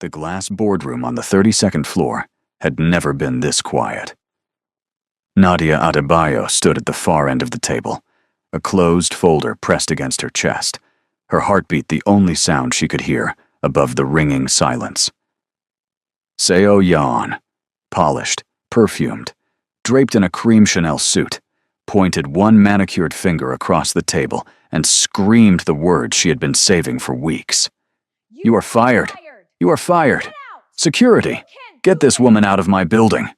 The glass boardroom on the 32nd floor had never been this quiet. Nadia Adebayo stood at the far end of the table, a closed folder pressed against her chest, her heartbeat the only sound she could hear above the ringing silence. Seo Yaon, polished, perfumed, draped in a cream Chanel suit, pointed one manicured finger across the table and screamed the words she had been saving for weeks. "You are fired! You are fired! Security! Get this woman out of my building!"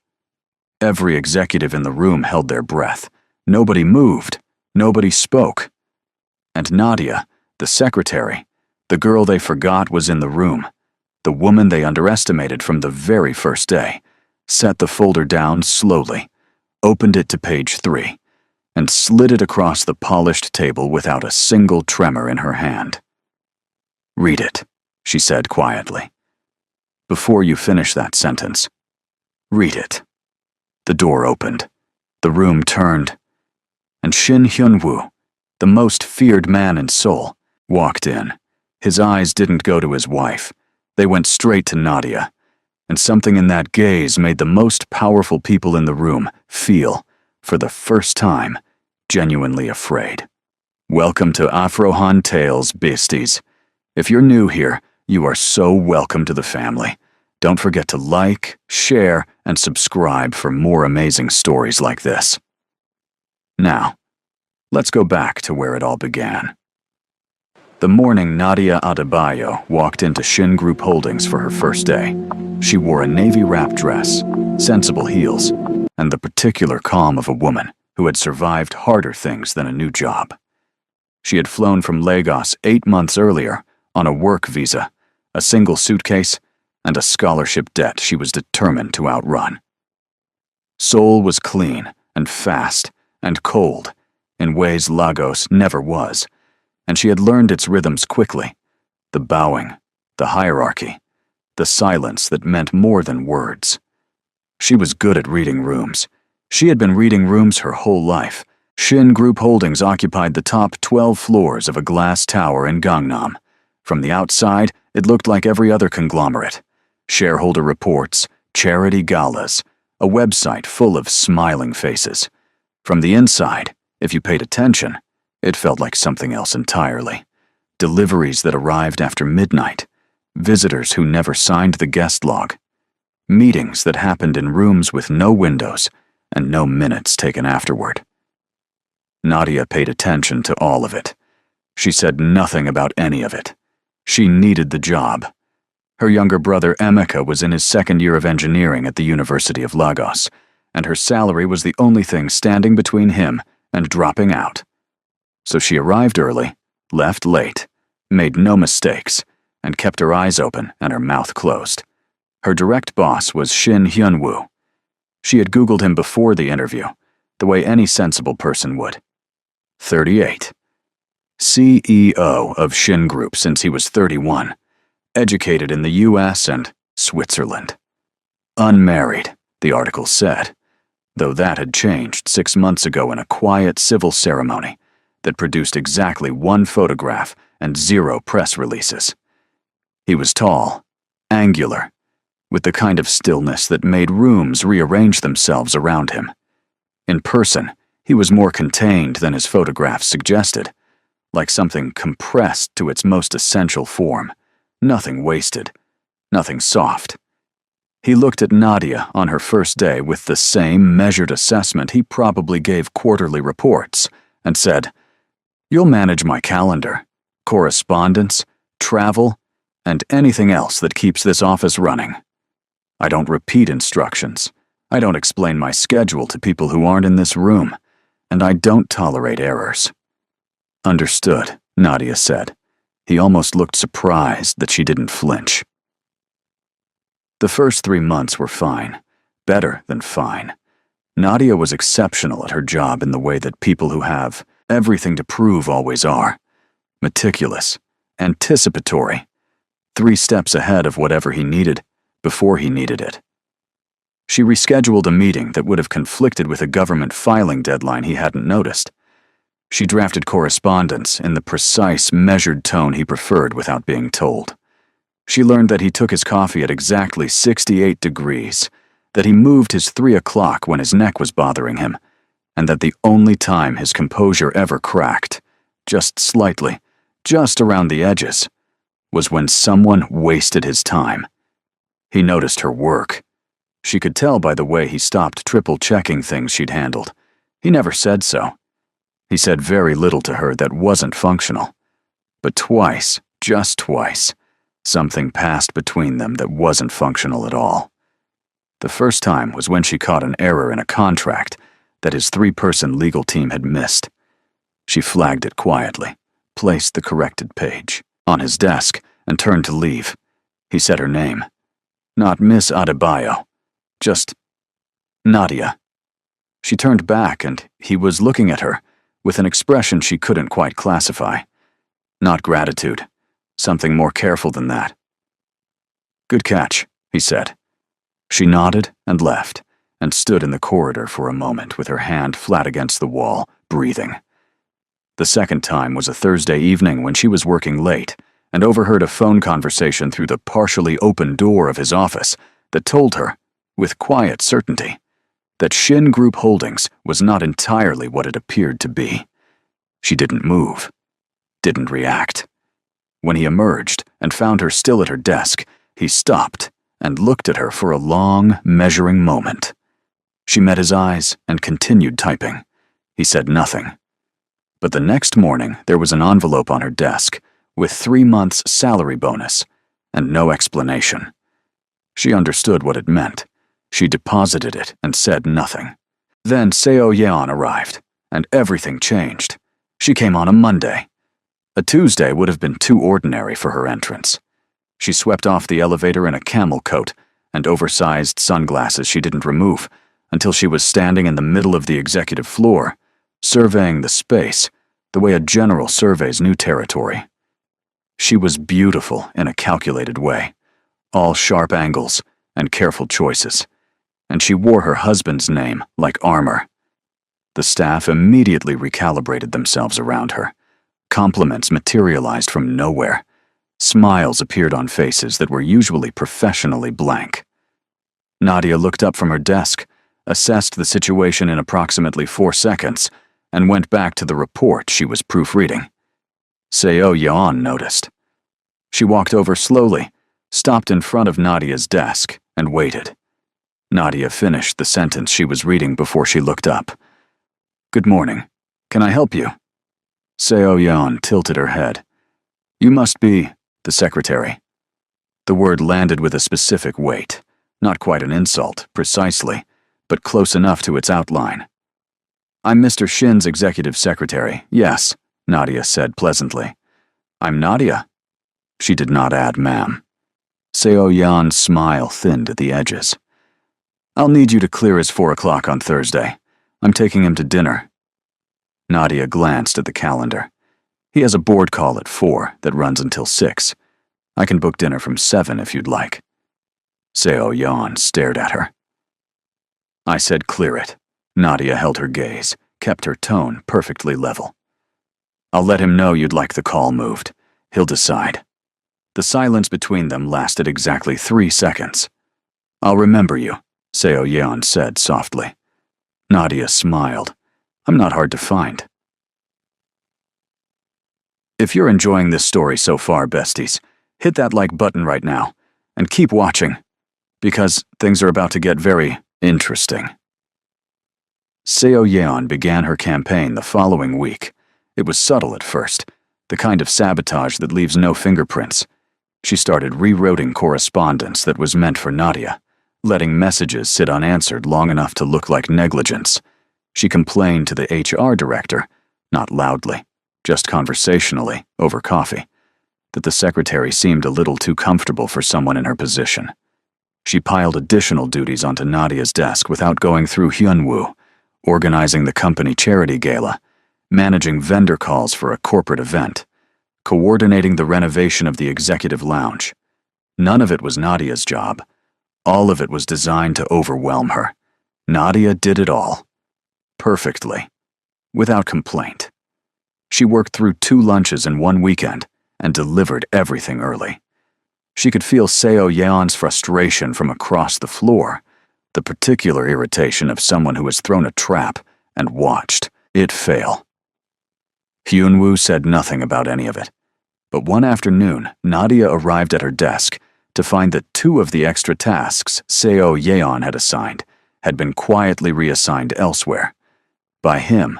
Every executive in the room held their breath. Nobody moved. Nobody spoke. And Nadia, the secretary, the girl they forgot was in the room, the woman they underestimated from the very first day, set the folder down slowly, opened it to page 3, and slid it across the polished table without a single tremor in her hand. "Read it," she said quietly. "Before you finish that sentence, read it." The door opened. The room turned. And Shin Hyun-woo, the most feared man in Seoul, walked in. His eyes didn't go to his wife. They went straight to Nadia. And something in that gaze made the most powerful people in the room feel, for the first time, genuinely afraid. Welcome to Afrohan Tales, Beasties. If you're new here, you are so welcome to the family. Don't forget to like, share, and subscribe for more amazing stories like this. Now, let's go back to where it all began. The morning Nadia Adebayo walked into Shin Group Holdings for her first day, she wore a navy wrap dress, sensible heels, and the particular calm of a woman who had survived harder things than a new job. She had flown from Lagos 8 months earlier on a work visa, a single suitcase, and a scholarship debt she was determined to outrun. Seoul was clean and fast and cold in ways Lagos never was, and she had learned its rhythms quickly: the bowing, the hierarchy, the silence that meant more than words. She was good at reading rooms. She had been reading rooms her whole life. Shin Group Holdings occupied the top 12 floors of a glass tower in Gangnam. From the outside, it looked like every other conglomerate. Shareholder reports, charity galas, a website full of smiling faces. From the inside, if you paid attention, it felt like something else entirely. Deliveries that arrived after midnight, visitors who never signed the guest log, meetings that happened in rooms with no windows and no minutes taken afterward. Nadia paid attention to all of it. She said nothing about any of it. She needed the job. Her younger brother Emeka was in his second year of engineering at the University of Lagos, and her salary was the only thing standing between him and dropping out. So she arrived early, left late, made no mistakes, and kept her eyes open and her mouth closed. Her direct boss was Shin Hyun-woo. She had Googled him before the interview, the way any sensible person would. 38. CEO of Shin Group since he was 31. Educated in the US and Switzerland. Unmarried, the article said, though that had changed 6 months ago in a quiet civil ceremony that produced exactly 1 photograph and 0 press releases. He was tall, angular, with the kind of stillness that made rooms rearrange themselves around him. In person, he was more contained than his photographs suggested, like something compressed to its most essential form. Nothing wasted, nothing soft. He looked at Nadia on her first day with the same measured assessment he probably gave quarterly reports, and said, "You'll manage my calendar, correspondence, travel, and anything else that keeps this office running. I don't repeat instructions. I don't explain my schedule to people who aren't in this room, and I don't tolerate errors." "Understood," Nadia said. He almost looked surprised that she didn't flinch. The first 3 months were fine, better than fine. Nadia was exceptional at her job in the way that people who have everything to prove always are. Meticulous, anticipatory, 3 steps ahead of whatever he needed before he needed it. She rescheduled a meeting that would have conflicted with a government filing deadline he hadn't noticed. She drafted correspondence in the precise, measured tone he preferred without being told. She learned that he took his coffee at exactly 68 degrees, that he moved his 3 o'clock when his neck was bothering him, and that the only time his composure ever cracked, just slightly, just around the edges, was when someone wasted his time. He noticed her work. She could tell by the way he stopped triple-checking things she'd handled. He never said so. He said very little to her that wasn't functional. But twice, just twice, something passed between them that wasn't functional at all. The first time was when she caught an error in a contract that his 3-person legal team had missed. She flagged it quietly, placed the corrected page on his desk, and turned to leave. He said her name. Not Miss Adebayo, just Nadia. She turned back, and he was looking at her with an expression she couldn't quite classify. Not gratitude, something more careful than that. Good catch, he said. She nodded and left, and stood in the corridor for a moment with her hand flat against the wall, breathing. The second time was a Thursday evening when she was working late and overheard a phone conversation through the partially open door of his office that told her, with quiet certainty, that Shin Group Holdings was not entirely what it appeared to be. She didn't move, didn't react. When he emerged and found her still at her desk, he stopped and looked at her for a long, measuring moment. She met his eyes and continued typing. He said nothing. But the next morning, there was an envelope on her desk with 3 months' salary bonus and no explanation. She understood what it meant. She deposited it and said nothing. Then Seo Yeon arrived, and everything changed. She came on a Monday. A Tuesday would have been too ordinary for her entrance. She swept off the elevator in a camel coat and oversized sunglasses she didn't remove until she was standing in the middle of the executive floor, surveying the space the way a general surveys new territory. She was beautiful in a calculated way, all sharp angles and careful choices, and she wore her husband's name like armor. The staff immediately recalibrated themselves around her. Compliments materialized from nowhere. Smiles appeared on faces that were usually professionally blank. Nadia looked up from her desk, assessed the situation in approximately 4 seconds, and went back to the report she was proofreading. Seo Yeon noticed. She walked over slowly, stopped in front of Nadia's desk, and waited. Nadia finished the sentence she was reading before she looked up. Good morning. Can I help you? Seo Yeon tilted her head. You must be the secretary. The word landed with a specific weight, not quite an insult, precisely, but close enough to its outline. I'm Mr. Shin's executive secretary, yes, Nadia said pleasantly. I'm Nadia. She did not add ma'am. Seo Yeon's smile thinned at the edges. I'll need you to clear his 4 o'clock on Thursday. I'm taking him to dinner. Nadia glanced at the calendar. He has a board call at 4 that runs until 6. I can book dinner from 7 if you'd like. Seo Yeon stared at her. I said clear it. Nadia held her gaze, kept her tone perfectly level. I'll let him know you'd like the call moved. He'll decide. The silence between them lasted exactly 3 seconds. I'll remember you, Seo Yeon said softly. Nadia smiled. I'm not hard to find. If you're enjoying this story so far, besties, hit that like button right now, and keep watching, because things are about to get very interesting. Seo Yeon began her campaign the following week. It was subtle at first, the kind of sabotage that leaves no fingerprints. She started rerouting correspondence that was meant for Nadia, letting messages sit unanswered long enough to look like negligence. She complained to the HR director, not loudly, just conversationally, over coffee, that the secretary seemed a little too comfortable for someone in her position. She piled additional duties onto Nadia's desk without going through Hyunwoo, organizing the company charity gala, managing vendor calls for a corporate event, coordinating the renovation of the executive lounge. None of it was Nadia's job. All of it was designed to overwhelm her. Nadia did it all. Perfectly. Without complaint. She worked through 2 lunches in 1 weekend and delivered everything early. She could feel Seo Yeon's frustration from across the floor, the particular irritation of someone who has thrown a trap and watched it fail. Hyunwoo said nothing about any of it, but one afternoon, Nadia arrived at her desk to find that 2 of the extra tasks Seo Yeon had assigned had been quietly reassigned elsewhere, by him,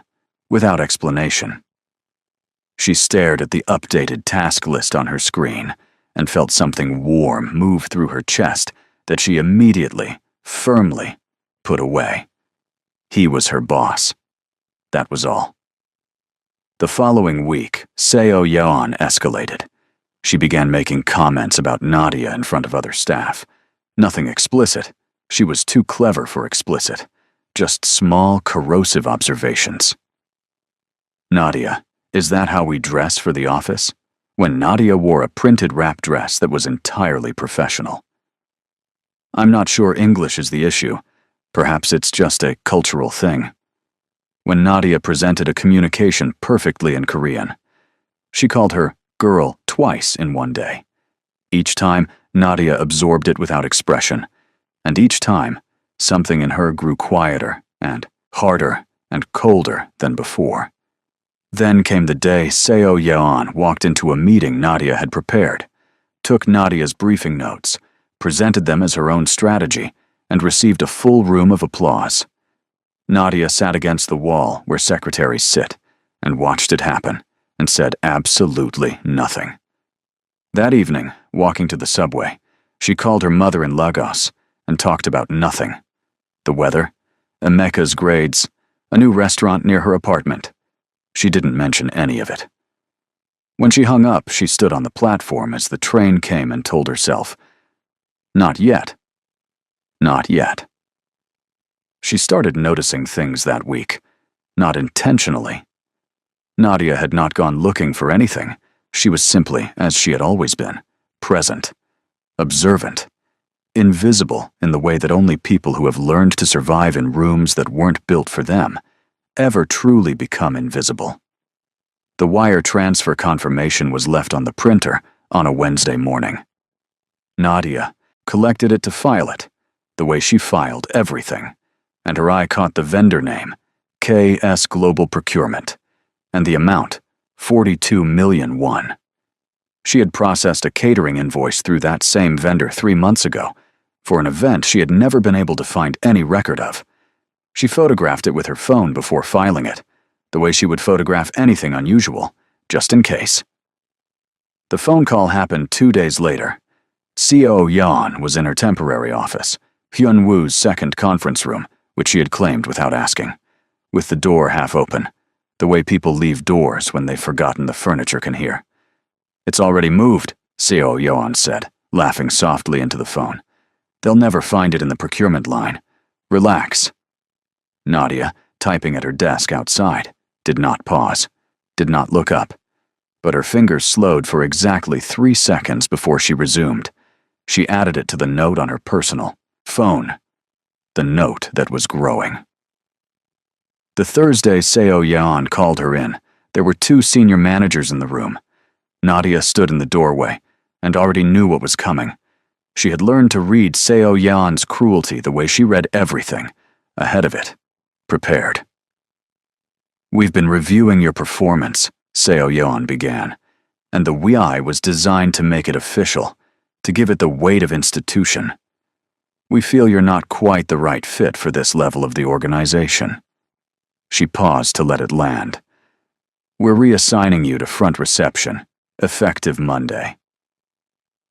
without explanation. She stared at the updated task list on her screen and felt something warm move through her chest that she immediately, firmly, put away. He was her boss. That was all. The following week, Seo Yeon escalated. She began making comments about Nadia in front of other staff. Nothing explicit. She was too clever for explicit. Just small, corrosive observations. Nadia, is that how we dress for the office? When Nadia wore a printed wrap dress that was entirely professional. I'm not sure English is the issue. Perhaps it's just a cultural thing. When Nadia presented a communication perfectly in Korean, she called her girl twice in one day. Each time, Nadia absorbed it without expression, and each time, something in her grew quieter and harder and colder than before. Then came the day Seo Yeon walked into a meeting Nadia had prepared, took Nadia's briefing notes, presented them as her own strategy, and received a full room of applause. Nadia sat against the wall where secretaries sit and watched it happen and said absolutely nothing. That evening, walking to the subway, she called her mother in Lagos and talked about nothing. The weather, Emeka's grades, a new restaurant near her apartment. She didn't mention any of it. When she hung up, she stood on the platform as the train came and told herself, "Not yet. Not yet." She started noticing things that week, not intentionally. Nadia had not gone looking for anything. She was simply, as she had always been, present, observant, invisible in the way that only people who have learned to survive in rooms that weren't built for them ever truly become invisible. The wire transfer confirmation was left on the printer on a Wednesday morning. Nadia collected it to file it, the way she filed everything, and her eye caught the vendor name, KS Global Procurement, and the amount, 42 million won. She had processed a catering invoice through that same vendor 3 months ago, for an event she had never been able to find any record of. She photographed it with her phone before filing it, the way she would photograph anything unusual, just in case. The phone call happened 2 days later. Seo Yeon was in her temporary office, Hyunwoo's second conference room, which she had claimed without asking, with the door half open, the way people leave doors when they've forgotten the furniture can hear. "It's already moved," Seo Yeon said, laughing softly into the phone. "They'll never find it in the procurement line. Relax." Nadia, typing at her desk outside, did not pause, did not look up, but her fingers slowed for exactly 3 seconds before she resumed. She added it to the note on her personal phone, the note that was growing. The Thursday Seo Yeon called her in, there were 2 senior managers in the room. Nadia stood in the doorway and already knew what was coming. She had learned to read Seo Yeon's cruelty the way she read everything, ahead of it, prepared. "We've been reviewing your performance," Seo Yeon began, "and the WI was designed to make it official, to give it the weight of institution. We feel you're not quite the right fit for this level of the organization." She paused to let it land. "We're reassigning you to front reception, effective Monday."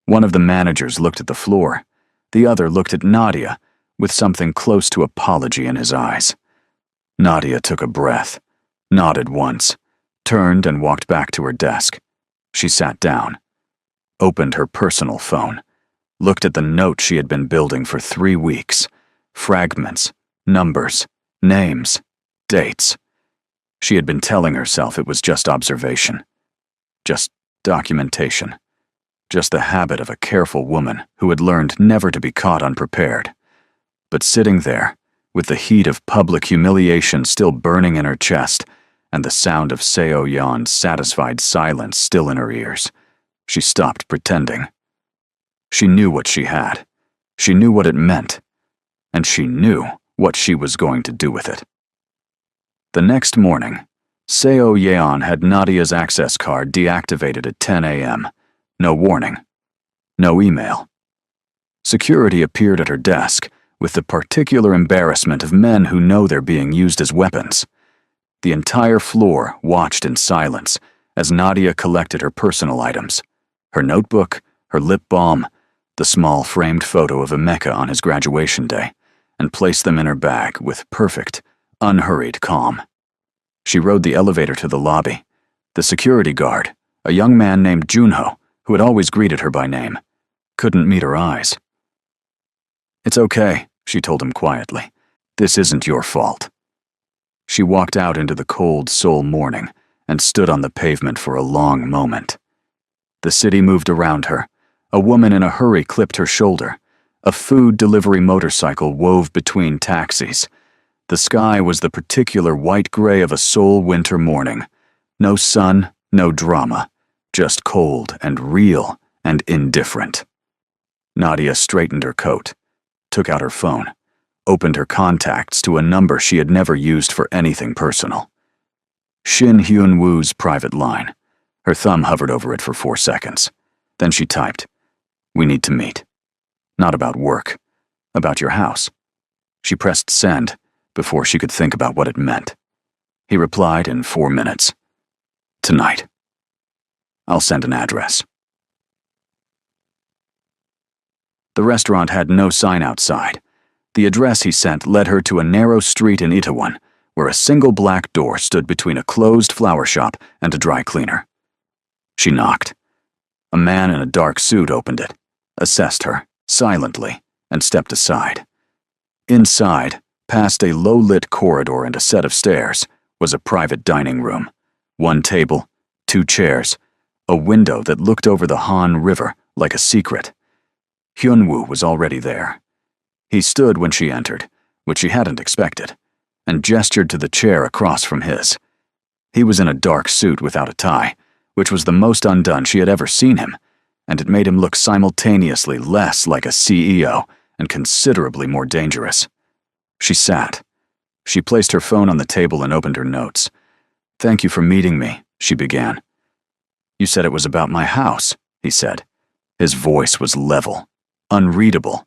One of the managers looked at the floor. The other looked at Nadia, with something close to apology in his eyes. Nadia took a breath, nodded once, turned and walked back to her desk. She sat down, opened her personal phone, looked at the note she had been building for 3 weeks. Fragments, numbers, names, dates. She had been telling herself it was just observation, just documentation, just the habit of a careful woman who had learned never to be caught unprepared. But sitting there, with the heat of public humiliation still burning in her chest and the sound of Seo Yeon's satisfied silence still in her ears, she stopped pretending. She knew what she had. She knew what it meant. And she knew what she was going to do with it. The next morning, Seo Yeon had Nadia's access card deactivated at 10 a.m. No warning. No email. Security appeared at her desk with the particular embarrassment of men who know they're being used as weapons. The entire floor watched in silence as Nadia collected her personal items, her notebook, her lip balm, the small framed photo of Emeka on his graduation day, and placed them in her bag with perfect, unhurried calm. She rode the elevator to the lobby. The security guard, a young man named Junho, who had always greeted her by name, couldn't meet her eyes. "It's okay," she told him quietly. "This isn't your fault." She walked out into the cold Seoul morning and stood on the pavement for a long moment. The city moved around her. A woman in a hurry clipped her shoulder. A food delivery motorcycle wove between taxis. The sky was the particular white-gray of a Seoul winter morning. No sun, no drama, just cold and real and indifferent. Nadia straightened her coat, took out her phone, opened her contacts to a number she had never used for anything personal. Shin Hyun-woo's private line. Her thumb hovered over it for 4 seconds. Then she typed, "We need to meet. Not about work, about your house." She pressed send before she could think about what it meant. He replied in 4 minutes. "Tonight. I'll send an address." The restaurant had no sign outside. The address he sent led her to a narrow street in Itaewon, where a single black door stood between a closed flower shop and a dry cleaner. She knocked. A man in a dark suit opened it, assessed her, silently, and stepped aside. Inside, past a low-lit corridor and a set of stairs, was a private dining room. 1 table, 2 chairs, a window that looked over the Han River like a secret. Hyun-woo was already there. He stood when she entered, which she hadn't expected, and gestured to the chair across from his. He was in a dark suit without a tie, which was the most undone she had ever seen him, and it made him look simultaneously less like a CEO and considerably more dangerous. She sat. She placed her phone on the table and opened her notes. "Thank you for meeting me," she began. "You said it was about my house," he said. His voice was level, unreadable.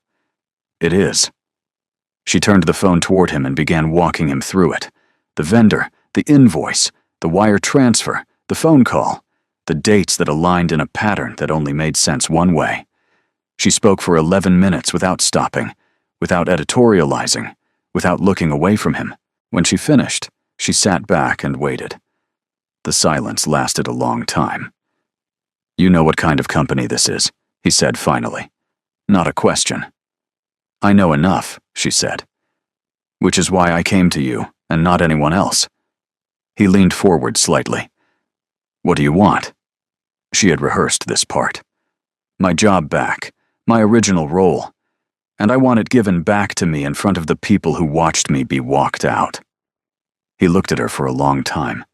"It is." She turned the phone toward him and began walking him through it. The vendor, the invoice, the wire transfer, the phone call, the dates that aligned in a pattern that only made sense one way. She spoke for 11 minutes without stopping, without editorializing, without looking away from him. When she finished, she sat back and waited. The silence lasted a long time. "You know what kind of company this is," he said finally. Not a question. "I know enough," she said. "Which is why I came to you, and not anyone else." He leaned forward slightly. "What do you want?" She had rehearsed this part. "My job back, my original role, and I want it given back to me in front of the people who watched me be walked out." He looked at her for a long time.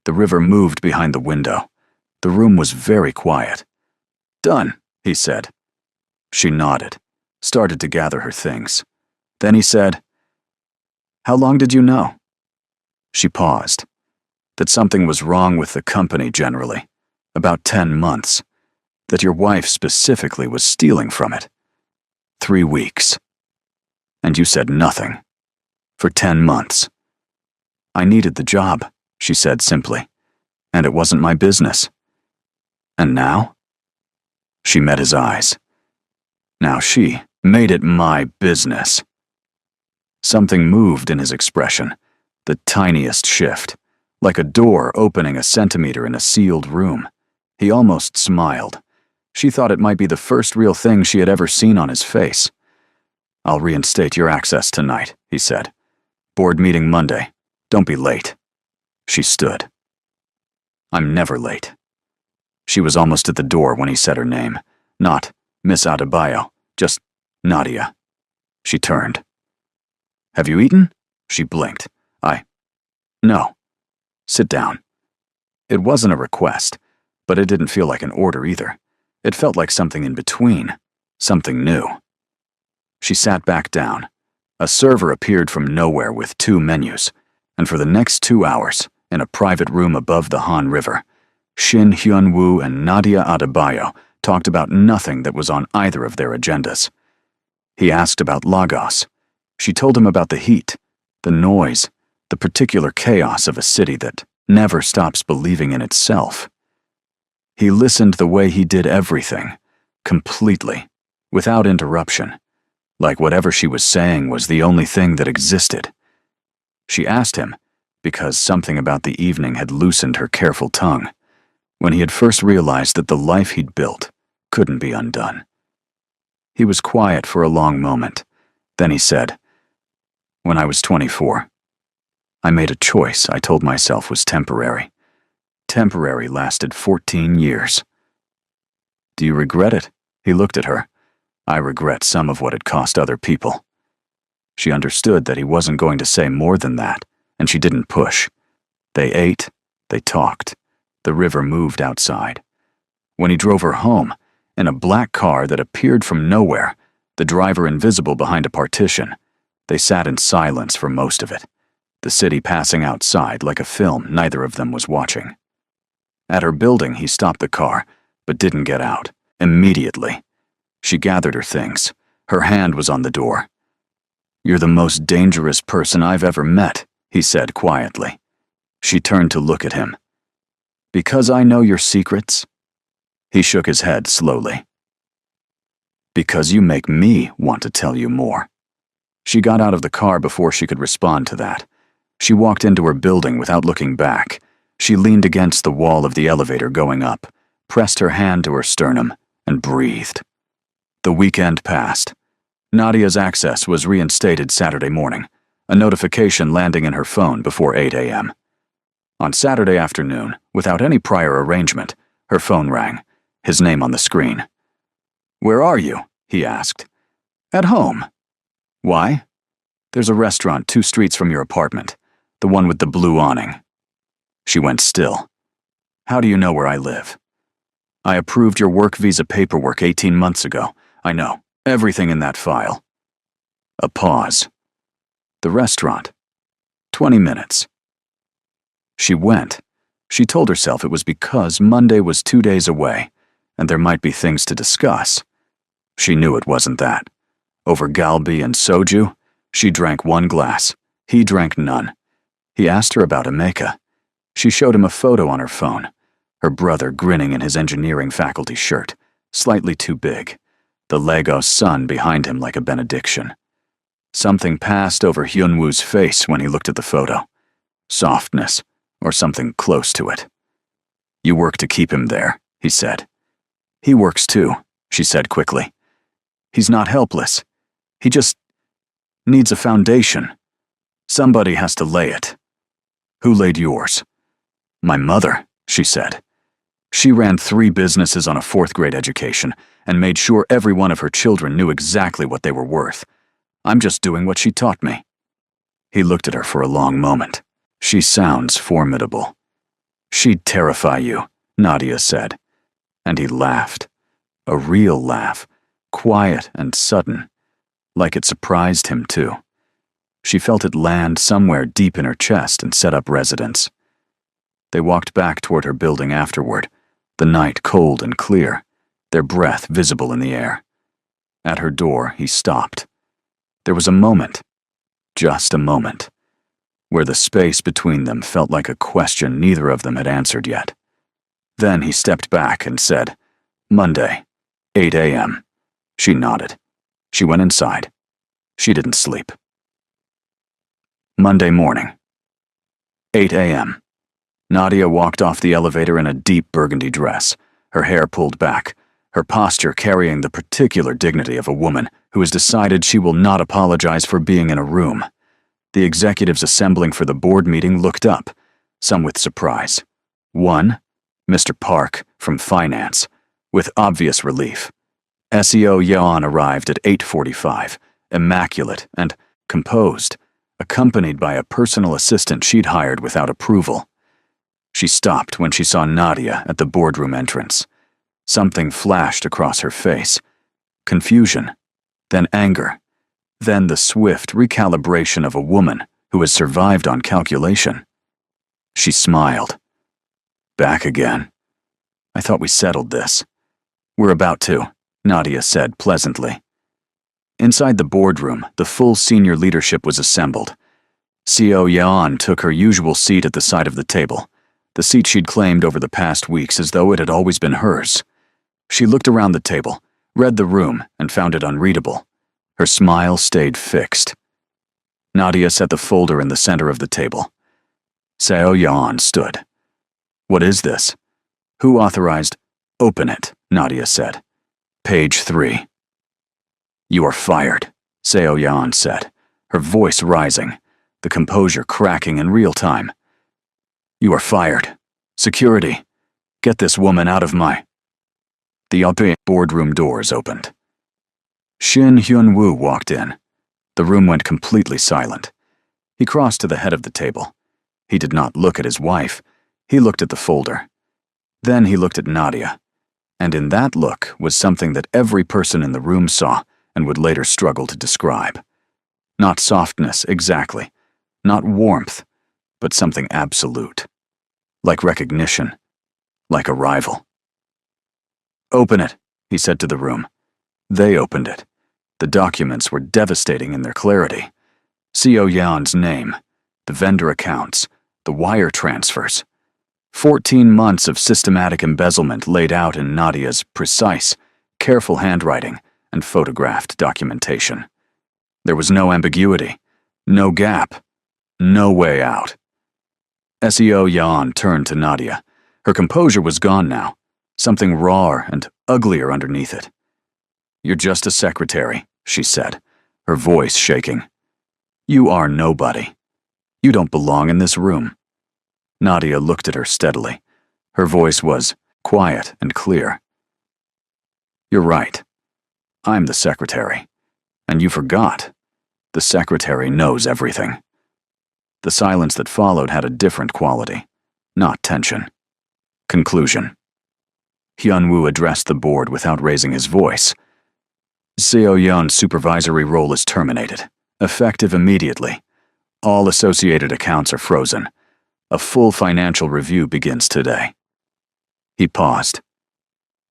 The river moved behind the window. The room was very quiet. "Done," he said. She nodded, started to gather her things. Then he said, "How long did you know?" She paused. "That something was wrong with the company generally. About 10 months. That your wife specifically was stealing from it. 3 weeks. And you said nothing. For 10 months. I needed the job," she said simply. "And it wasn't my business." "And now?" She met his eyes. Now she made it my business. Something moved in his expression, the tiniest shift, like a door opening a centimeter in a sealed room. He almost smiled. She thought it might be the first real thing she had ever seen on his face. "I'll reinstate your access tonight," he said. "Board meeting Monday. Don't be late." She stood. "I'm never late." She was almost at the door when he said her name. Not Miss Adebayo, just Nadia. She turned. "Have you eaten?" She blinked. No. Sit down." It wasn't a request, but it didn't feel like an order either. It felt like something in between. something new. She sat back down. A server appeared from nowhere with 2 menus, and for the next 2 hours, in a private room above the Han River, Shin Hyun-woo and Nadia Adebayo talked about nothing that was on either of their agendas. He asked about Lagos. She told him about the heat, the noise, the particular chaos of a city that never stops believing in itself. He listened the way he did everything, completely, without interruption, like whatever she was saying was the only thing that existed. She asked him, because something about the evening had loosened her careful tongue, when he had first realized that the life he'd built couldn't be undone. He was quiet for a long moment. Then he said, "When I was 24, I made a choice I told myself was temporary. Temporary lasted 14 years. Do you regret it?" He looked at her. "I regret some of what it cost other people." She understood that he wasn't going to say more than that, and she didn't push. They ate, they talked. The river moved outside. When he drove her home, in a black car that appeared from nowhere, the driver invisible behind a partition, they sat in silence for most of it, the city passing outside like a film neither of them was watching. At her building, he stopped the car, but didn't get out. Immediately, she gathered her things. Her hand was on the door. "You're the most dangerous person I've ever met," he said quietly. She turned to look at him. "Because I know your secrets?" He shook his head slowly. "Because you make me want to tell you more." She got out of the car before she could respond to that. She walked into her building without looking back. She leaned against the wall of the elevator going up, pressed her hand to her sternum, and breathed. The weekend passed. Nadia's access was reinstated Saturday morning, a notification landing in her phone before 8 a.m. On Saturday afternoon, without any prior arrangement, her phone rang, his name on the screen. "Where are you?" he asked. "At home." "Why?" "There's a restaurant 2 streets from your apartment, the one with the blue awning." She went still. "How do you know where I live?" "I approved your work visa paperwork 18 months ago. I know, everything in that file." A pause. "The restaurant. 20 minutes. She went. She told herself it was because Monday was 2 days away, and there might be things to discuss. She knew it wasn't that. Over galbi and soju, she drank 1 glass. He drank none. He asked her about Emeka. She showed him a photo on her phone, her brother grinning in his engineering faculty shirt, slightly too big, the Lagos sun behind him like a benediction. Something passed over Hyun-woo's face when he looked at the photo. Softness, or something close to it. "You work to keep him there," he said. "He works too," she said quickly. "He's not helpless. He just needs a foundation. Somebody has to lay it." "Who laid yours?" "My mother," she said. "She ran 3 businesses on a 4th grade education and made sure every one of her children knew exactly what they were worth. I'm just doing what she taught me." He looked at her for a long moment. "She sounds formidable." "She'd terrify you," Nadia said. And he laughed. A real laugh, quiet and sudden, like it surprised him too. She felt it land somewhere deep in her chest and set up residence. They walked back toward her building afterward, the night cold and clear, their breath visible in the air. At her door, he stopped. There was a moment, just a moment, where the space between them felt like a question neither of them had answered yet. Then he stepped back and said, "Monday, 8 a.m. She nodded. She went inside. She didn't sleep. Monday morning, 8 a.m. Nadia walked off the elevator in a deep burgundy dress, her hair pulled back, her posture carrying the particular dignity of a woman who has decided she will not apologize for being in a room. The executives assembling for the board meeting looked up, some with surprise. One, Mr. Park, from finance, with obvious relief. SEO Yeon arrived at 8:45, immaculate and composed, accompanied by a personal assistant she'd hired without approval. She stopped when she saw Nadia at the boardroom entrance. Something flashed across her face. confusion, then anger, then the swift recalibration of a woman who has survived on calculation. She smiled. Back again. I thought we settled this. We're about to, Nadia said pleasantly. Inside the boardroom, the full senior leadership was assembled. Seo Yan took her usual seat at the side of the table, the seat she'd claimed over the past weeks as though it had always been hers. She looked around the table, read the room, and found it unreadable. Her smile stayed fixed. Nadia set the folder in the center of the table. Seo Yan stood. What is this? Who authorized? Open it, Nadia said. Page 3. You are fired, Seo Yan said, her voice rising, the composure cracking in real time. You are fired. Security. Get this woman out of my... The boardroom doors opened. Shin Hyun-woo walked in. The room went completely silent. He crossed to the head of the table. He did not look at his wife. He looked at the folder. Then he looked at Nadia. And in that look was something that every person in the room saw and would later struggle to describe. Not softness, exactly. Not warmth, but something absolute. Like recognition. Like arrival. Open it, he said to the room. They opened it. The documents were devastating in their clarity. Seo Yan's name, the vendor accounts, the wire transfers. 14 months of systematic embezzlement laid out in Nadia's precise, careful handwriting and photographed documentation. There was no ambiguity, no gap, no way out. Seo Yan turned to Nadia. Her composure was gone now, something rawer and uglier underneath it. You're just a secretary, she said, her voice shaking. You are nobody. You don't belong in this room. Nadia looked at her steadily. Her voice was quiet and clear. You're right. I'm the secretary. And you forgot. The secretary knows everything. The silence that followed had a different quality, not tension. Conclusion. Hyun-woo addressed the board without raising his voice. Seo Yan's supervisory role is terminated, effective immediately. All associated accounts are frozen. A full financial review begins today. He paused.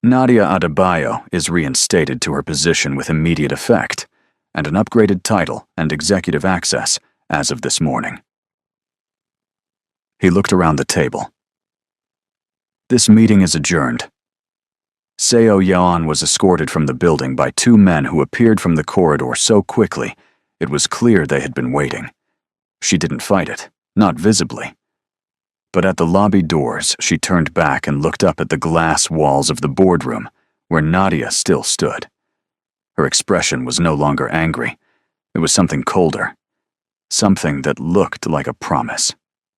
Nadia Adebayo is reinstated to her position with immediate effect, and an upgraded title and executive access as of this morning. He looked around the table. This meeting is adjourned. Seo Yan was escorted from the building by 2 men who appeared from the corridor so quickly, it was clear they had been waiting. She didn't fight it, not visibly. But at the lobby doors, she turned back and looked up at the glass walls of the boardroom, where Nadia still stood. Her expression was no longer angry. It was something colder. Something that looked like a promise.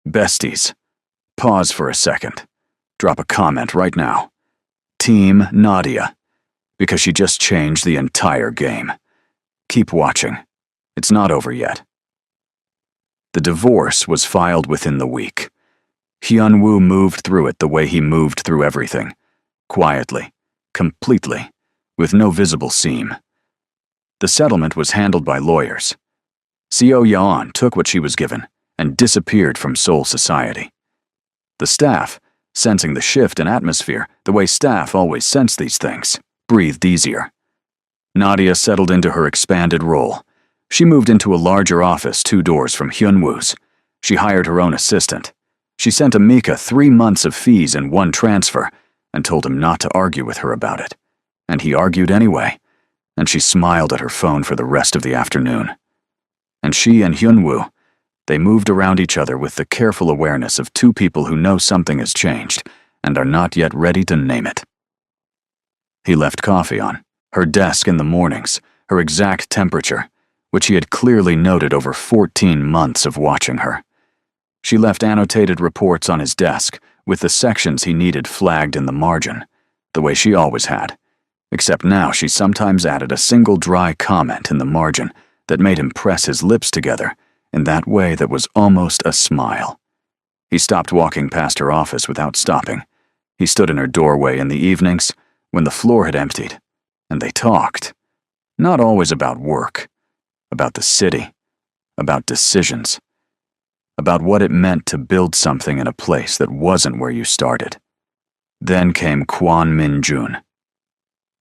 Besties, pause for a second. Drop a comment right now. Team Nadia, because she just changed the entire game. Keep watching. It's not over yet. The divorce was filed within the week. Hyun-woo moved through it the way he moved through everything. Quietly, completely, with no visible seam. The settlement was handled by lawyers. Seo Yan took what she was given and disappeared from Seoul society. The staff, sensing the shift in atmosphere, the way staff always sense these things, breathed easier. Nadia settled into her expanded role. She moved into a larger office 2 doors from Hyun-woo's. She hired her own assistant. She sent Amika 3 months of fees in 1 transfer and told him not to argue with her about it. And he argued anyway, and she smiled at her phone for the rest of the afternoon. And she and Hyun-woo, they moved around each other with the careful awareness of 2 people who know something has changed and are not yet ready to name it. He left coffee on her desk in the mornings, her exact temperature, which he had clearly noted over 14 months of watching her. She left annotated reports on his desk, with the sections he needed flagged in the margin, the way she always had, except now she sometimes added a single dry comment in the margin that made him press his lips together in that way that was almost a smile. He stopped walking past her office without stopping. He stood in her doorway in the evenings, when the floor had emptied, and they talked. Not always about work, about the city, about decisions, about what it meant to build something in a place that wasn't where you started. Then came Kwon Min-jun.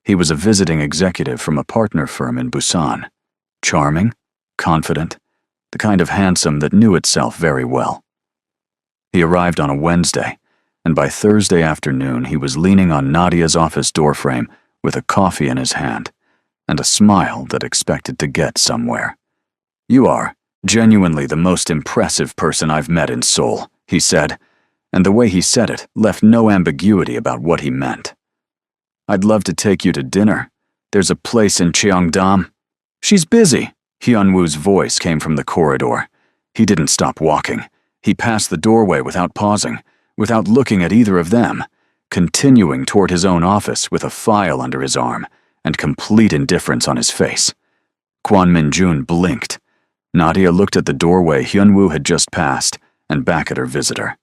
He was a visiting executive from a partner firm in Busan. Charming, confident, the kind of handsome that knew itself very well. He arrived on a Wednesday, and by Thursday afternoon he was leaning on Nadia's office doorframe with a coffee in his hand and a smile that expected to get somewhere. "You are genuinely the most impressive person I've met in Seoul," he said, and the way he said it left no ambiguity about what he meant. "I'd love to take you to dinner. There's a place in Cheongdam." "She's busy," Hyun-woo's voice came from the corridor. He didn't stop walking. He passed the doorway without pausing, without looking at either of them, continuing toward his own office with a file under his arm and complete indifference on his face. Kwon Min-jun blinked. Nadia looked at the doorway Hyun-woo had just passed and back at her visitor.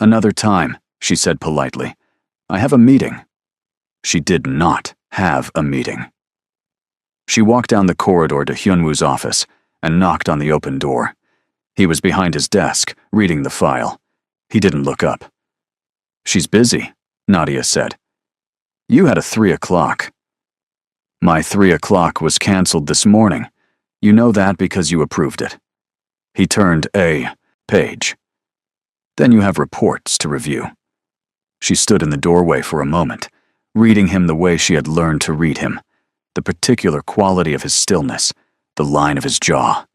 "Another time," she said politely. "I have a meeting." She did not have a meeting. She walked down the corridor to Hyun-woo's office and knocked on the open door. He was behind his desk, reading the file. He didn't look up. "She's busy," Nadia said. "You had a 3 o'clock. "My 3 o'clock was canceled this morning. You know that because you approved it." He turned a page. "Then you have reports to review." She stood in the doorway for a moment, reading him the way she had learned to read him, the particular quality of his stillness, the line of his jaw.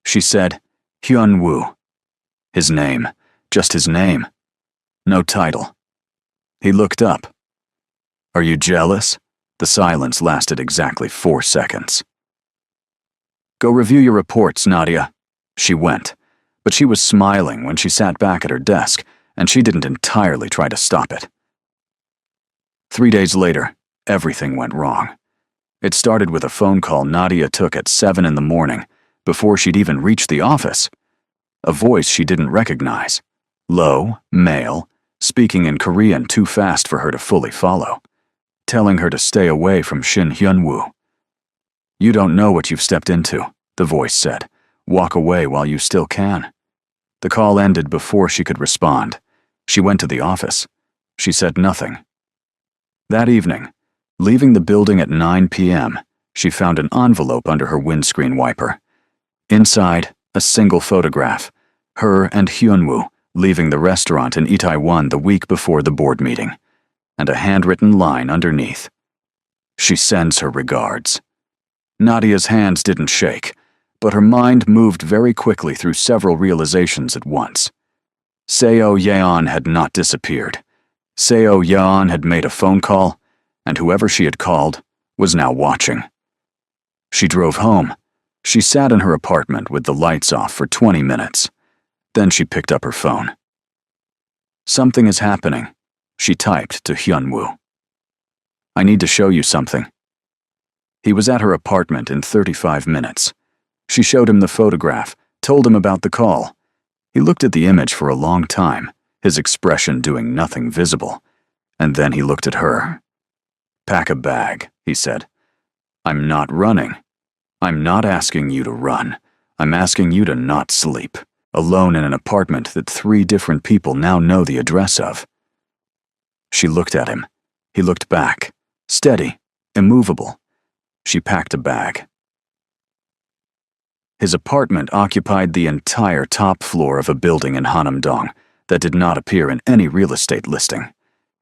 She said, "Hyun-woo." His name, just his name. No title. He looked up. "Are you jealous?" The silence lasted exactly 4 seconds. "Go review your reports, Nadia." She went, but she was smiling when she sat back at her desk, and she didn't entirely try to stop it. 3 days later, everything went wrong. It started with a phone call Nadia took at 7 in the morning, before she'd even reached the office. A voice she didn't recognize. Low, male, speaking in Korean too fast for her to fully follow, telling her to stay away from Shin Hyun-woo. "You don't know what you've stepped into," the voice said. "Walk away while you still can." The call ended before she could respond. She went to the office. She said nothing. That evening, leaving the building at 9 p.m., she found an envelope under her windscreen wiper. Inside, a single photograph, her and Hyun-woo leaving the restaurant in Itaewon the week before the board meeting, and a handwritten line underneath. "She sends her regards." Nadia's hands didn't shake, but her mind moved very quickly through several realizations at once. Seo Yeon had not disappeared. Seo Yeon had made a phone call, and whoever she had called was now watching. She drove home. She sat in her apartment with the lights off for 20 minutes. Then she picked up her phone. "Something is happening," she typed to Hyun-woo. "I need to show you something." He was at her apartment in 35 minutes. She showed him the photograph, told him about the call. He looked at the image for a long time, his expression doing nothing visible, and then he looked at her. "Pack a bag," he said. "I'm not running. I'm not asking you to run. I'm asking you to not sleep, alone in an apartment that 3 different people now know the address of." She looked at him. He looked back, steady, immovable. She packed a bag. His apartment occupied the entire top floor of a building in Hanam-dong that did not appear in any real estate listing.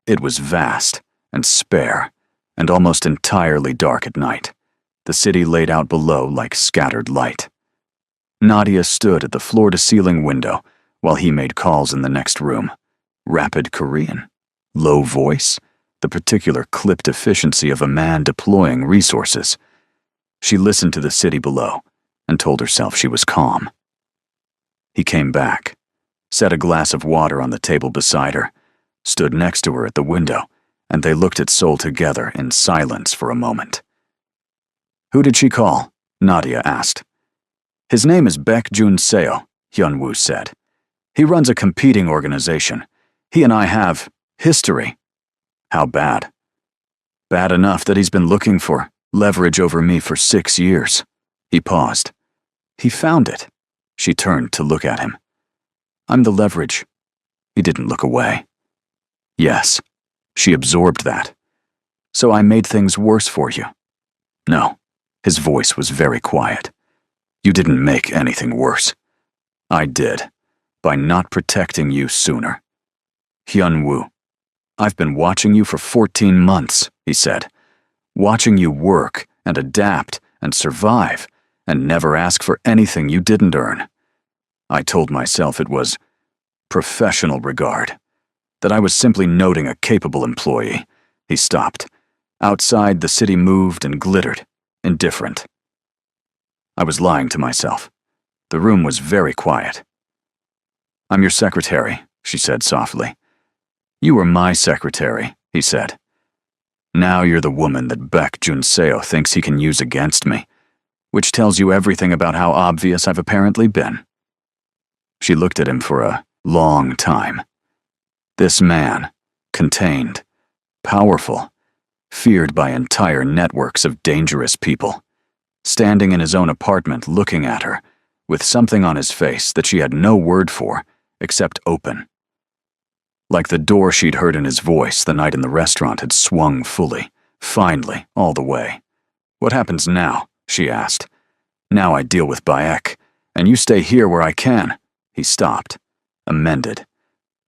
It was vast and spare, and almost entirely dark at night, the city laid out below like scattered light. Nadia stood at the floor-to-ceiling window while he made calls in the next room. Rapid Korean, low voice, the particular clipped efficiency of a man deploying resources. She listened to the city below and told herself she was calm. He came back, set a glass of water on the table beside her, stood next to her at the window, and they looked at Seoul together in silence for a moment. "Who did she call?" Nadia asked. "His name is Baek Jun-seo," Hyun-woo said. "He runs a competing organization. He and I have history." "How bad?" "Bad enough that he's been looking for Leverage over me for 6 years. He paused. He found it. She turned to look at him. I'm the leverage. He didn't look away. Yes, she absorbed that. So I made things worse for you. No, his voice was very quiet. You didn't make anything worse. I did, by not protecting you sooner. Hyun-woo, I've been watching you for 14 months, he said. Watching you work and adapt and survive and never ask for anything you didn't earn. I told myself it was professional regard, that I was simply noting a capable employee. He stopped. Outside, the city moved and glittered, indifferent. I was lying to myself. The room was very quiet. I'm your secretary, she said softly. You were my secretary, he said. Now you're the woman that Baek Junseo thinks he can use against me, which tells you everything about how obvious I've apparently been. She looked at him for a long time. This man, contained, powerful, feared by entire networks of dangerous people, standing in his own apartment looking at her, with something on his face that she had no word for, except open. Like the door she'd heard in his voice the night in the restaurant had swung fully, finally, all the way. What happens now? She asked. Now I deal with Baek, and you stay here where I can. He stopped, amended.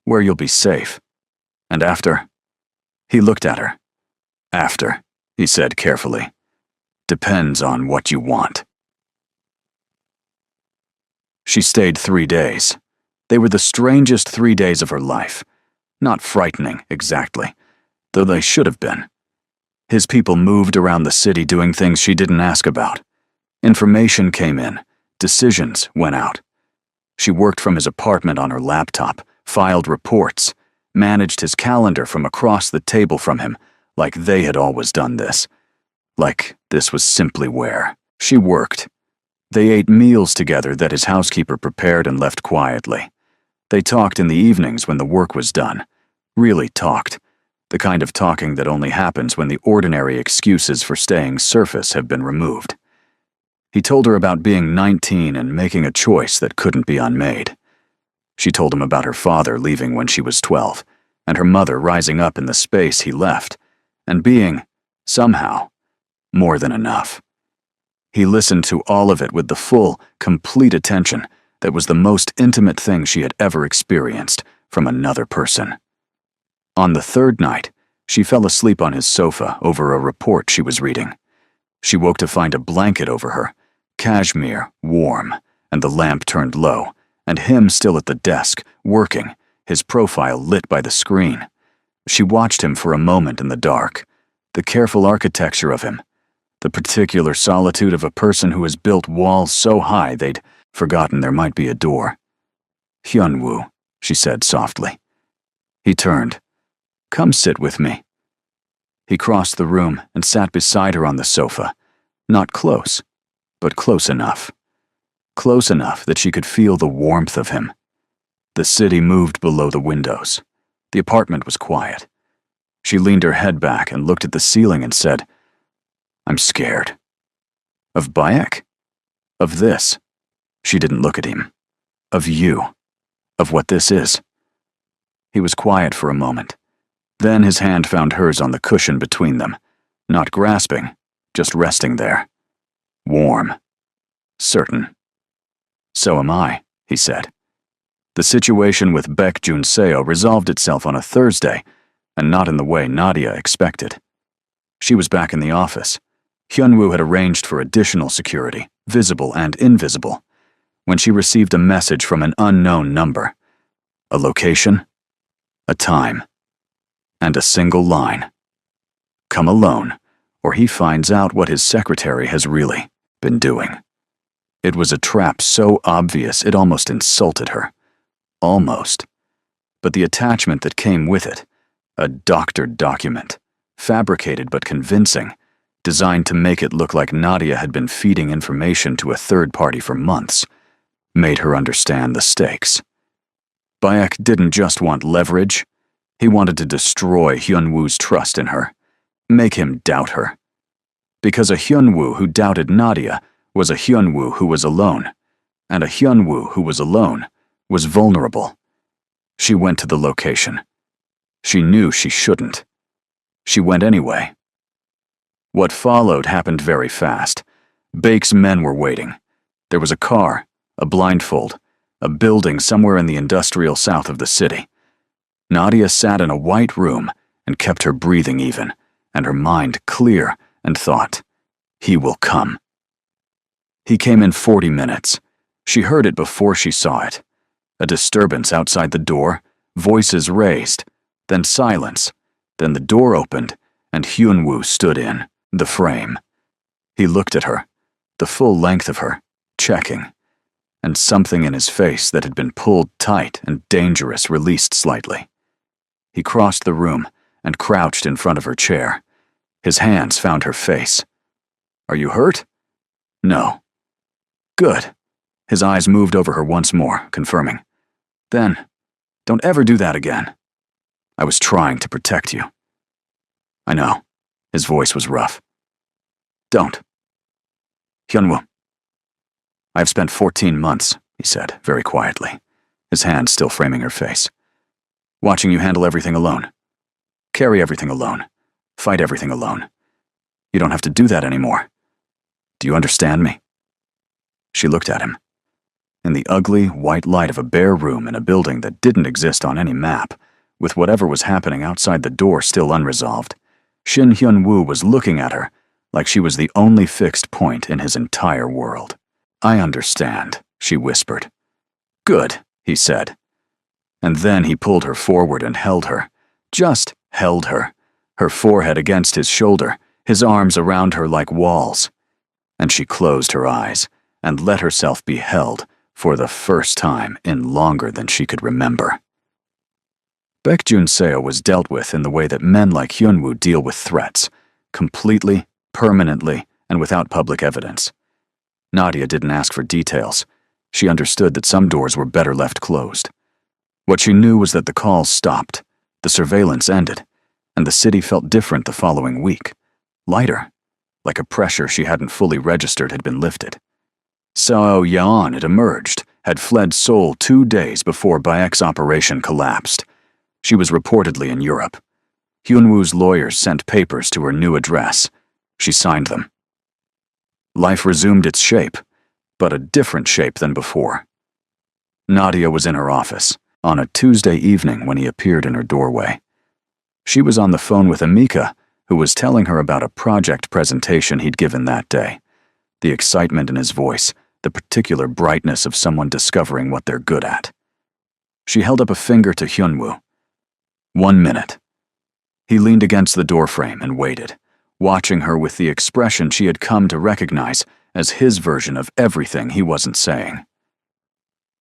Where you'll be safe. And after? He looked at her. After, he said carefully. Depends on what you want. She stayed 3 days. They were the strangest 3 days of her life. Not frightening, exactly, though they should have been. His people moved around the city doing things she didn't ask about. Information came in. Decisions went out. She worked from his apartment on her laptop, filed reports, managed his calendar from across the table from him, like they had always done this. Like this was simply where she worked. They ate meals together that his housekeeper prepared and left quietly. They talked in the evenings when the work was done. Really talked. The kind of talking that only happens when the ordinary excuses for staying surface have been removed. He told her about being 19 and making a choice that couldn't be unmade. She told him about her father leaving when she was 12, and her mother rising up in the space he left, and being, somehow, more than enough. He listened to all of it with the full, complete attention that was the most intimate thing she had ever experienced from another person. On the third night, she fell asleep on his sofa over a report she was reading. She woke to find a blanket over her, cashmere, warm, and the lamp turned low, and him still at the desk, working, his profile lit by the screen. She watched him for a moment in the dark, the careful architecture of him, the particular solitude of a person who has built walls so high they'd forgotten there might be a door. Hyun-woo, she said softly. He turned. Come sit with me. He crossed the room and sat beside her on the sofa, not close, but close enough. Close enough that she could feel the warmth of him. The city moved below the windows. The apartment was quiet. She leaned her head back and looked at the ceiling and said, I'm scared. Of Baek? Of this. She didn't look at him. Of you. Of what this is. He was quiet for a moment. Then his hand found hers on the cushion between them, not grasping, just resting there. Warm. Certain. So am I, he said. The situation with Baek Junseo resolved itself on a Thursday, and not in the way Nadia expected. She was back in the office. Hyun-woo had arranged for additional security, visible and invisible, when she received a message from an unknown number. A location, a time, and a single line. Come alone, or he finds out what his secretary has really been doing. It was a trap so obvious it almost insulted her. Almost. But the attachment that came with it, a doctored document, fabricated but convincing, designed to make it look like Nadia had been feeding information to a third party for months, made her understand the stakes. Baek didn't just want leverage. He wanted to destroy Hyun-woo's trust in her, make him doubt her. Because a Hyunwoo who doubted Nadia was a Hyunwoo who was alone, and a Hyunwoo who was alone was vulnerable. She went to the location. She knew she shouldn't. She went anyway. What followed happened very fast. Baek's men were waiting. There was a car, a blindfold, a building somewhere in the industrial south of the city. Nadia sat in a white room and kept her breathing even, and her mind clear, and thought, "He will come." He came in 40 minutes. She heard it before she saw it. A disturbance outside the door, voices raised, then silence, then the door opened, and Hyunwoo stood in, the frame. He looked at her, the full length of her, checking, and something in his face that had been pulled tight and dangerous released slightly. He crossed the room and crouched in front of her chair. His hands found her face. "Are you hurt?" "No." "Good." His eyes moved over her once more, confirming. "Then, don't ever do that again. I was trying to protect you." "I know." His voice was rough. "Don't." "Hyunwoo." "I've spent 14 months, he said, very quietly, his hand still framing her face, "watching you handle everything alone. Carry everything alone. Fight everything alone. You don't have to do that anymore. Do you understand me?" She looked at him. In the ugly, white light of a bare room in a building that didn't exist on any map, with whatever was happening outside the door still unresolved, Shin Hyunwoo was looking at her like she was the only fixed point in his entire world. "I understand," she whispered. "Good," he said. And then he pulled her forward and held her. Just held her. Her forehead against his shoulder, his arms around her like walls. And she closed her eyes and let herself be held for the first time in longer than she could remember. Baek Junseo was dealt with in the way that men like Hyunwoo deal with threats, completely, permanently, and without public evidence. Nadia didn't ask for details. She understood that some doors were better left closed. What she knew was that the calls stopped, the surveillance ended, and the city felt different the following week. Lighter, like a pressure she hadn't fully registered had been lifted. Seo Yeon, it emerged, had fled Seoul 2 days before Baek's operation collapsed. She was reportedly in Europe. Hyunwoo's lawyers sent papers to her new address. She signed them. Life resumed its shape, but a different shape than before. Nadia was in her office, on a Tuesday evening when he appeared in her doorway. She was on the phone with Amika, who was telling her about a project presentation he'd given that day. The excitement in his voice, the particular brightness of someone discovering what they're good at. She held up a finger to Hyunwoo. 1 minute. He leaned against the doorframe and waited, watching her with the expression she had come to recognize as his version of everything he wasn't saying.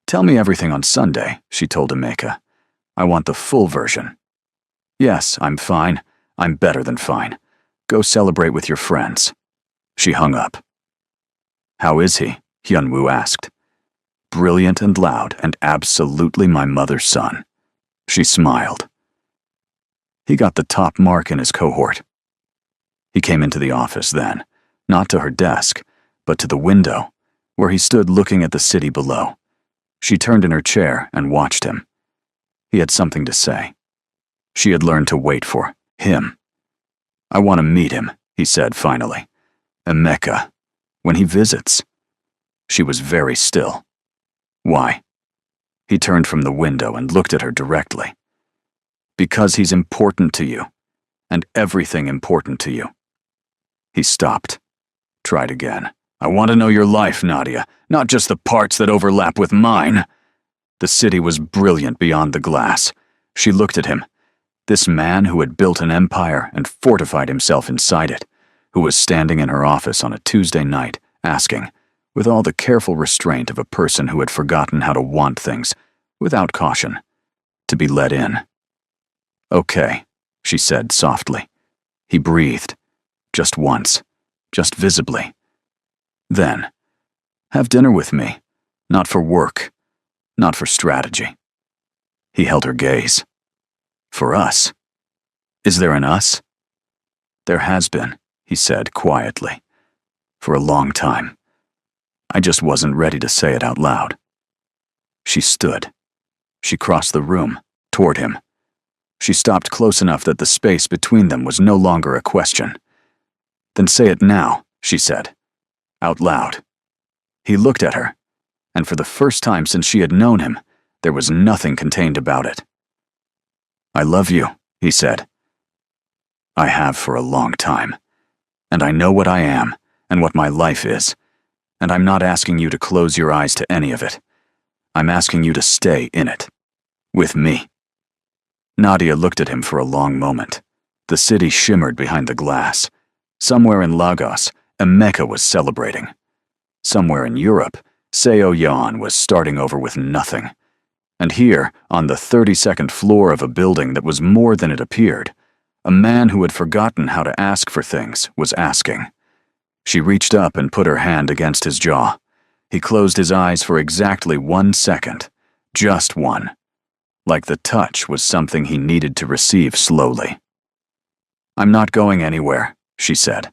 "Tell me everything on Sunday," she told Amika. "I want the full version." "Yes, I'm fine. I'm better than fine. Go celebrate with your friends." She hung up. "How is he?" Hyunwoo asked. "Brilliant and loud and absolutely my mother's son." She smiled. He got the top mark in his cohort. He came into the office then, not to her desk, but to the window, where he stood looking at the city below. She turned in her chair and watched him. He had something to say. She had learned to wait for him. "I want to meet him," he said finally. "Emeka, when he visits." She was very still. "Why?" He turned from the window and looked at her directly. "Because he's important to you, and everything important to you." He stopped. Tried again. "I want to know your life, Nadia, not just the parts that overlap with mine." The city was brilliant beyond the glass. She looked at him. This man who had built an empire and fortified himself inside it, who was standing in her office on a Tuesday night, asking, with all the careful restraint of a person who had forgotten how to want things, without caution, to be let in. "Okay," she said softly. He breathed. Just once. Just visibly. Then, "Have dinner with me. Not for work. Not for strategy." He held her gaze. "For us. Is there an us?" "There has been," he said quietly. For a long time. I just wasn't ready to say it out loud. She stood. She crossed the room, toward him. She stopped close enough that the space between them was no longer a question. Then say it now, she said, out loud. He looked at her, and for the first time since she had known him, there was nothing contained about it. I love you, he said. I have for a long time, and I know what I am and what my life is, and I'm not asking you to close your eyes to any of it. I'm asking you to stay in it. With me. Nadia looked at him for a long moment. The city shimmered behind the glass. Somewhere in Lagos, Emeka was celebrating. Somewhere in Europe, Seo Yan was starting over with nothing. And here, on the 32nd floor of a building that was more than it appeared, a man who had forgotten how to ask for things was asking. She reached up and put her hand against his jaw. He closed his eyes for exactly 1 second. Just one. Like the touch was something he needed to receive slowly. I'm not going anywhere, she said.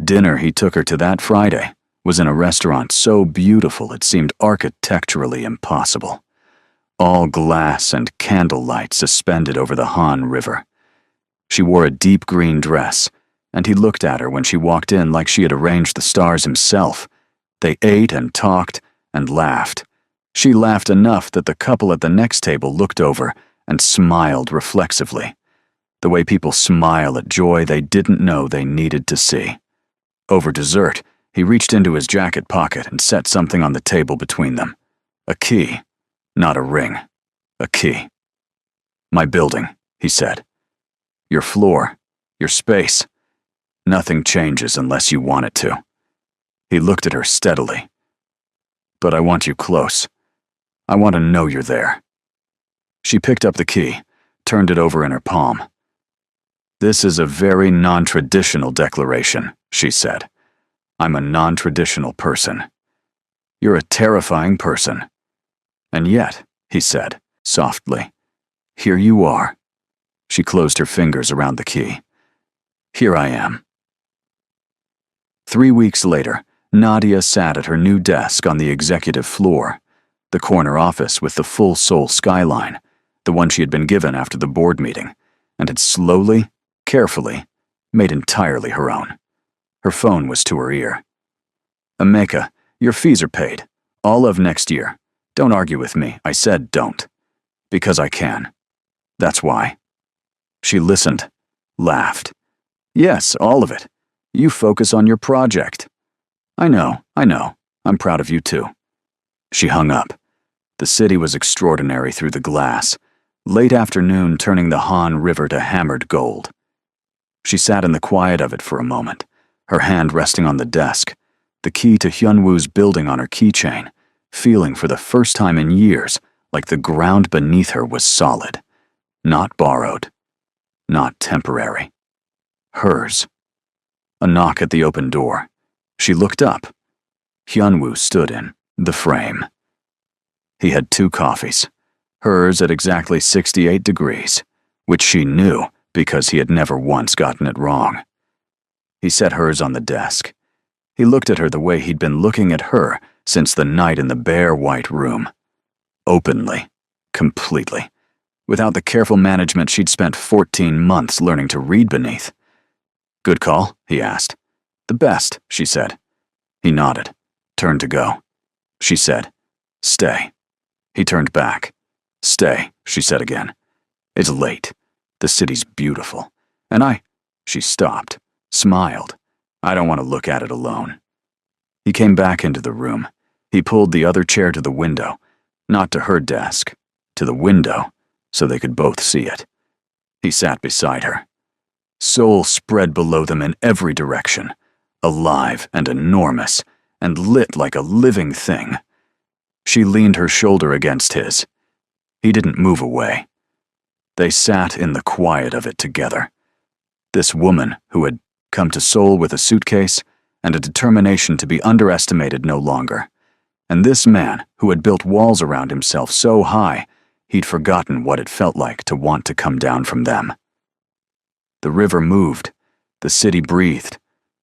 Dinner he took her to that Friday was in a restaurant so beautiful it seemed architecturally impossible. All glass and candlelight suspended over the Han River. She wore a deep green dress, and he looked at her when she walked in like she had arranged the stars himself. They ate and talked and laughed. She laughed enough that the couple at the next table looked over and smiled reflexively, the way people smile at joy they didn't know they needed to see. Over dessert, he reached into his jacket pocket and set something on the table between them. A key, not a ring, a key. My building, he said. Your floor, your space. Nothing changes unless you want it to. He looked at her steadily. But I want you close. I want to know you're there. She picked up the key, turned it over in her palm. This is a very non-traditional declaration, she said. I'm a non-traditional person. You're a terrifying person. And yet, he said, softly, here you are. She closed her fingers around the key. Here I am. 3 weeks later, Nadia sat at her new desk on the executive floor, the corner office with the full Seoul skyline, the one she had been given after the board meeting, and had slowly, carefully, made entirely her own. Her phone was to her ear. Emeka, your fees are paid. All of next year. Don't argue with me. I said don't. Because I can. That's why. She listened, laughed. Yes, all of it. You focus on your project. I know. I'm proud of you too. She hung up. The city was extraordinary through the glass, late afternoon turning the Han River to hammered gold. She sat in the quiet of it for a moment, her hand resting on the desk, the key to Hyunwoo's building on her keychain, feeling for the first time in years like the ground beneath her was solid, not borrowed, not temporary. Hers. A knock at the open door. She looked up. Hyunwoo stood in the frame. He had 2 coffees, hers at exactly 68 degrees, which she knew because he had never once gotten it wrong. He set hers on the desk. He looked at her the way he'd been looking at her since the night in the bare white room. Openly, completely, without the careful management she'd spent 14 months learning to read beneath. Good call, he asked. The best, she said. He nodded, turned to go. She said, stay. He turned back. Stay, she said again. It's late. The city's beautiful. And she stopped, smiled. I don't want to look at it alone. He came back into the room. He pulled the other chair to the window, not to her desk, to the window, so they could both see it. He sat beside her. Seoul spread below them in every direction, alive and enormous, and lit like a living thing. She leaned her shoulder against his. He didn't move away. They sat in the quiet of it together. This woman who had come to Seoul with a suitcase and a determination to be underestimated no longer, and this man who had built walls around himself so high he'd forgotten what it felt like to want to come down from them. The river moved. The city breathed.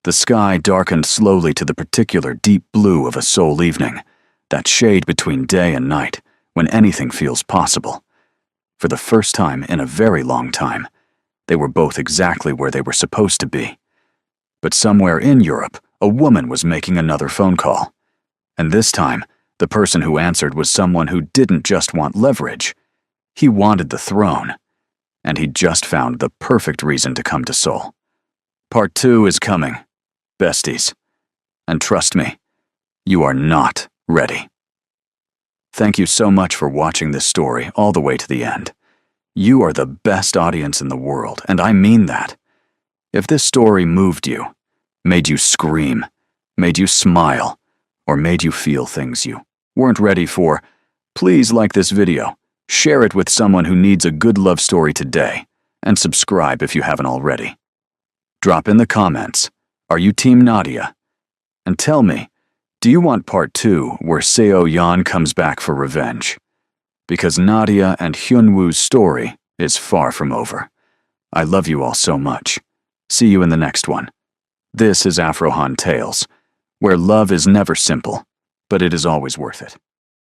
The sky darkened slowly to the particular deep blue of a Seoul evening, that shade between day and night, when anything feels possible. For the first time in a very long time, they were both exactly where they were supposed to be. But somewhere in Europe, a woman was making another phone call. And this time, the person who answered was someone who didn't just want leverage. He wanted the throne. And he'd just found the perfect reason to come to Seoul. Part 2 is coming, besties. And trust me, you are not ready. Thank you so much for watching this story all the way to the end. You are the best audience in the world, and I mean that. If this story moved you, made you scream, made you smile, or made you feel things you weren't ready for, please like this video, share it with someone who needs a good love story today, and subscribe if you haven't already. Drop in the comments, are you Team Nadia? And tell me, do you want part 2 where Seo-yeon comes back for revenge? Because Nadia and Hyunwoo's story is far from over. I love you all so much. See you in the next one. This is Afrohan Tales, where love is never simple, but it is always worth it.